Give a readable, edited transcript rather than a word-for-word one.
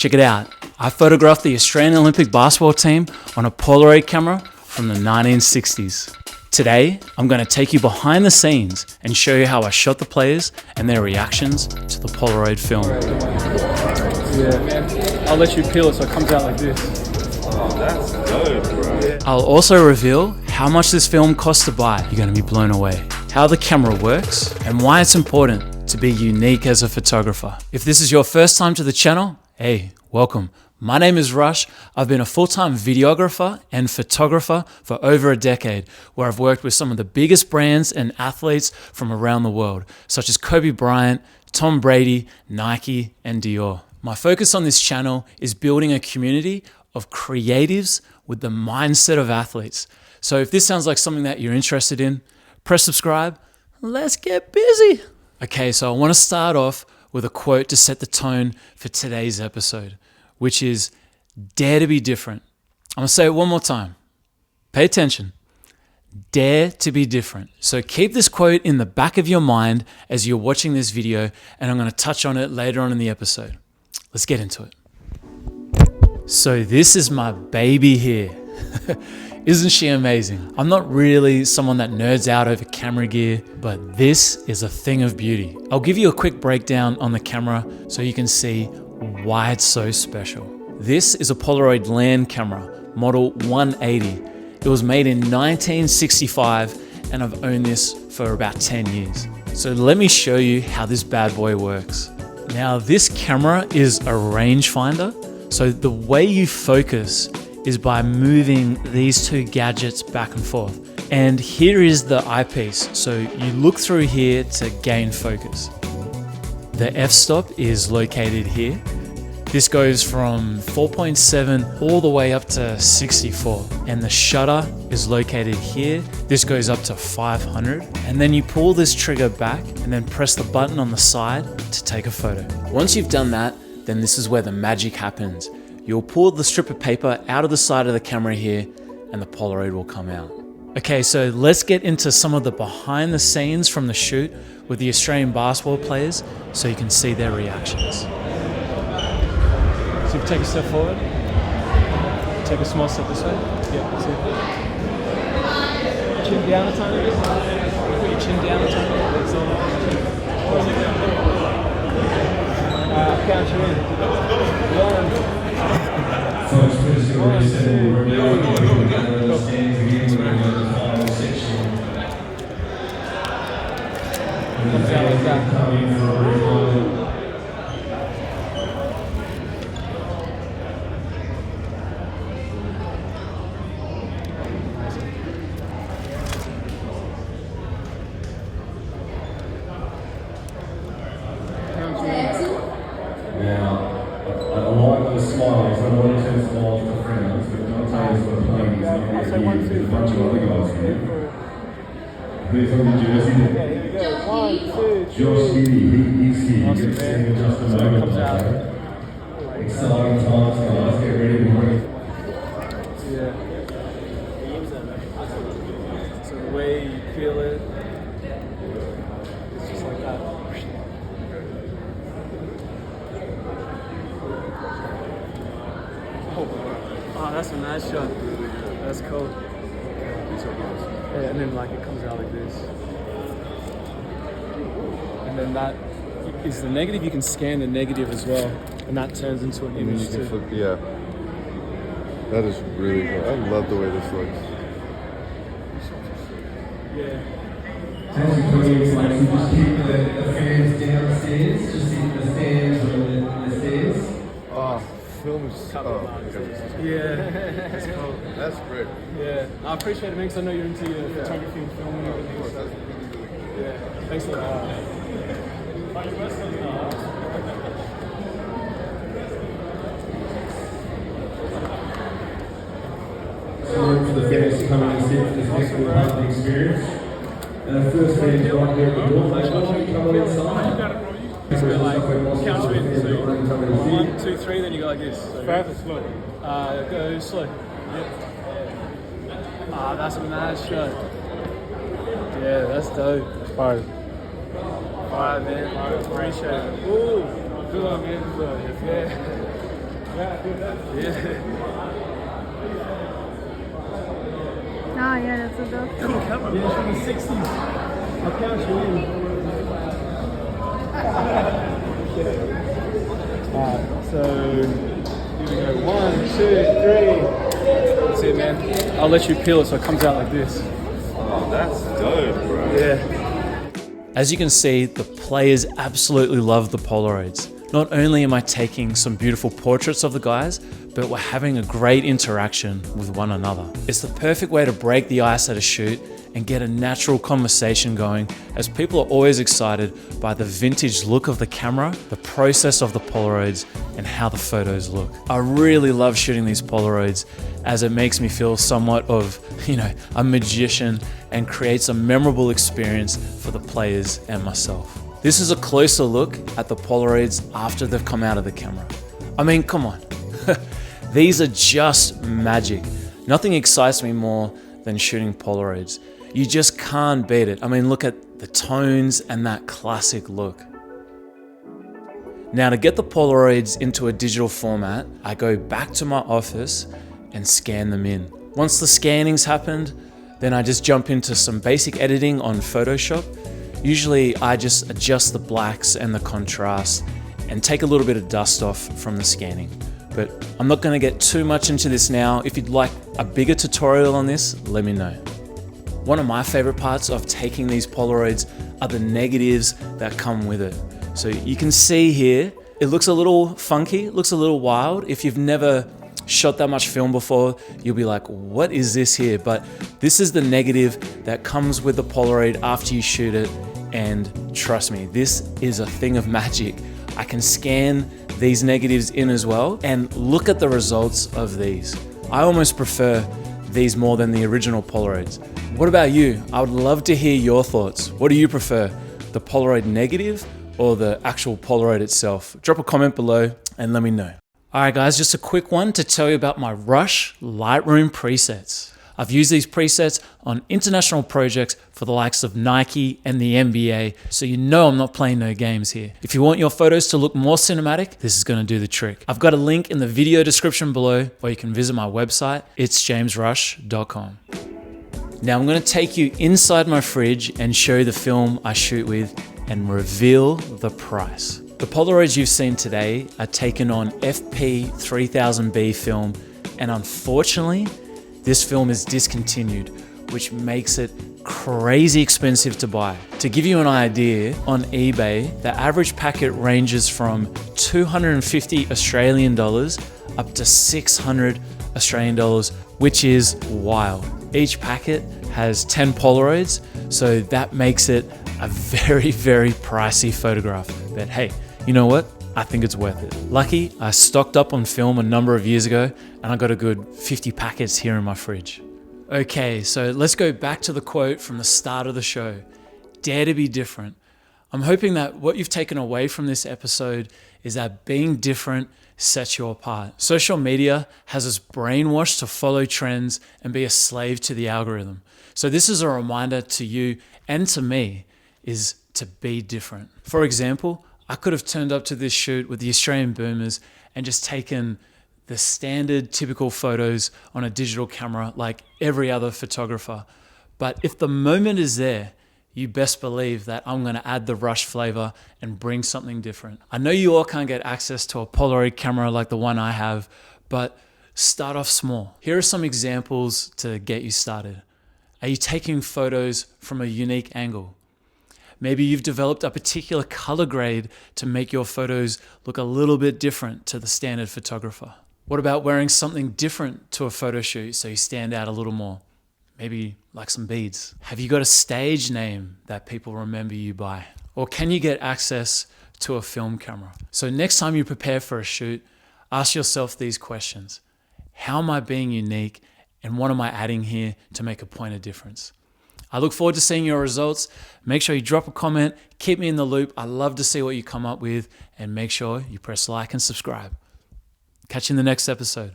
Check it out. I photographed the Australian Olympic basketball team on a Polaroid camera from the 1960s. Today, I'm going to take you behind the scenes and show you how I shot the players and their reactions to the Polaroid film. Yeah, I'll let you peel it so it comes out like this. Oh, that's dope, bro. Yeah. I'll also reveal how much this film costs to buy. You're going to be blown away. How the camera works and why it's important to be unique as a photographer. If this is your first time to the channel, hey, welcome. My name is Rush. I've been a full-time videographer and photographer for over a decade, where I've worked with some of the biggest brands and athletes from around the world, such as Kobe Bryant, Tom Brady, Nike, and Dior. My focus on this channel is building a community of creatives with the mindset of athletes. So if this sounds like something that you're interested in, press subscribe. Let's get busy. Okay, so I want to start off with a quote to set the tone for today's episode, which is, dare to be different. I'm gonna say it one more time. Pay attention. Dare to be different. So keep this quote in the back of your mind as you're watching this video, and I'm gonna touch on it later on in the episode. Let's get into it. So this is my baby here. Isn't she amazing? I'm not really someone that nerds out over camera gear, but this is a thing of beauty. I'll give you a quick breakdown on the camera so you can see why it's so special. This is a Polaroid land camera, model 180. It was made in 1965 and I've owned this for about 10 years. So let me show you how this bad boy works. Now this camera is a rangefinder. So the way you focus is by moving these two gadgets back and forth. And here is the eyepiece. So you look through here to gain focus. The f-stop is located here. This goes from 4.7 all the way up to 64. And the shutter is located here. This goes up to 500. And then you pull this trigger back and then press the button on the side to take a photo. Once you've done that, then this is where the magic happens. You'll pull the strip of paper out of the side of the camera here and the Polaroid will come out. Okay, so let's get into some of the behind the scenes from the shoot with the Australian basketball players so you can see their reactions. So you take a step forward. Take a small step this way. Yeah, that's it. Chin down a tiny bit. Put your chin down a tiny bit. That's all. I'll count you in. Folks, please do reassemble. We're now going to gather the stands again. We're going to the final section. Comes out like that. Coming for a revival. Now, I like those smiles. I want to turn smiles to frowns, but don't tell us what playing is not going to be with a bunch of other guys here. Who's on the jersey? Here we go. 1, 2, 3. Josh Giddy, he's here. You get to see him in just a moment. Exciting times, guys. Get ready to work. Yeah. So the way you feel it, it's just like that. Oh, that's a nice shot. That's cool. Yeah, and then like it comes out like this. And then that is the negative. You can scan the negative as well, and that turns into an image too. Yeah. That is really good. I love the way this looks. Yeah. As you put in, like, you just keep the fans downstairs, just keep the stands on the stairs. Oh, film is Yeah. That's cool. That's great. Yeah. I appreciate it, man, because I know you're into your photography and filming and everything. So. Yeah. Thanks a lot. So for the fans to come in and sit for this next little part of the experience. And the first fan is right there at the door. Make sure you come on inside. So like, count you in. So 1, 2, 3, then you go like this. So fast or slow? Go slow. Yep. Ah, that's a mad shot. Yeah, that's dope. Fire. Alright, man. Appreciate it. Ooh, good one, man. Yeah. Oh yeah, that's a dope. Cool camera. Yeah, from the 60s. I'll count you in. Alright, so here we go. 1, 2, 3. That's it, man. I'll let you peel it so it comes out like this. Oh, that's dope, bro. Yeah. As you can see, the players absolutely love the Polaroids. Not only am I taking some beautiful portraits of the guys, but we're having a great interaction with one another. It's the perfect way to break the ice at a shoot and get a natural conversation going, as people are always excited by the vintage look of the camera, the process of the Polaroids, and how the photos look. I really love shooting these Polaroids, as it makes me feel somewhat of, a magician and creates a memorable experience for the players and myself. This is a closer look at the Polaroids after they've come out of the camera. I mean, come on. These are just magic. Nothing excites me more than shooting Polaroids. You just can't beat it. I mean, look at the tones and that classic look. Now, to get the Polaroids into a digital format, I go back to my office and scan them in. Once the scanning's happened, then I just jump into some basic editing on Photoshop. Usually I just adjust the blacks and the contrast and take a little bit of dust off from the scanning. But I'm not gonna get too much into this now. If you'd like a bigger tutorial on this, let me know. One of my favorite parts of taking these Polaroids are the negatives that come with it. So you can see here, it looks a little funky, it looks a little wild. If you've never shot that much film before, you'll be like, what is this here? But this is the negative that comes with the Polaroid after you shoot it. And trust me, this is a thing of magic. I can scan these negatives in as well and look at the results of these. I almost prefer these more than the original Polaroids. What about you? I would love to hear your thoughts. What do you prefer? The Polaroid negative or the actual Polaroid itself? Drop a comment below and let me know. All right guys, just a quick one to tell you about my Rush Lightroom presets. I've used these presets on international projects for the likes of Nike and the NBA, so you know I'm not playing no games here. If you want your photos to look more cinematic, this is gonna do the trick. I've got a link in the video description below, or you can visit my website, itsjamesrush.com. Now I'm gonna take you inside my fridge and show you the film I shoot with and reveal the price. The Polaroids you've seen today are taken on FP3000B film, and unfortunately, this film is discontinued, which makes it crazy expensive to buy. To give you an idea, on eBay, the average packet ranges from 250 Australian dollars up to 600 Australian dollars, which is wild. Each packet has 10 Polaroids, so that makes it a very, very pricey photograph. But hey, you know what? I think it's worth it. Lucky, I stocked up on film a number of years ago and I got a good 50 packets here in my fridge. Okay, so let's go back to the quote from the start of the show. Dare to be different. I'm hoping that what you've taken away from this episode is that being different sets you apart. Social media has us brainwashed to follow trends and be a slave to the algorithm. So this is a reminder to you and to me is to be different. For example, I could have turned up to this shoot with the Australian Boomers and just taken the standard typical photos on a digital camera like every other photographer. But if the moment is there, you best believe that I'm gonna add the Rush flavor and bring something different. I know you all can't get access to a Polaroid camera like the one I have, but start off small. Here are some examples to get you started. Are you taking photos from a unique angle? Maybe you've developed a particular color grade to make your photos look a little bit different to the standard photographer. What about wearing something different to a photo shoot so you stand out a little more? Maybe like some beads. Have you got a stage name that people remember you by? Or can you get access to a film camera? So next time you prepare for a shoot, ask yourself these questions. How am I being unique and what am I adding here to make a point of difference? I look forward to seeing your results. Make sure you drop a comment, keep me in the loop. I love to see what you come up with, and make sure you press like and subscribe. Catch you in the next episode.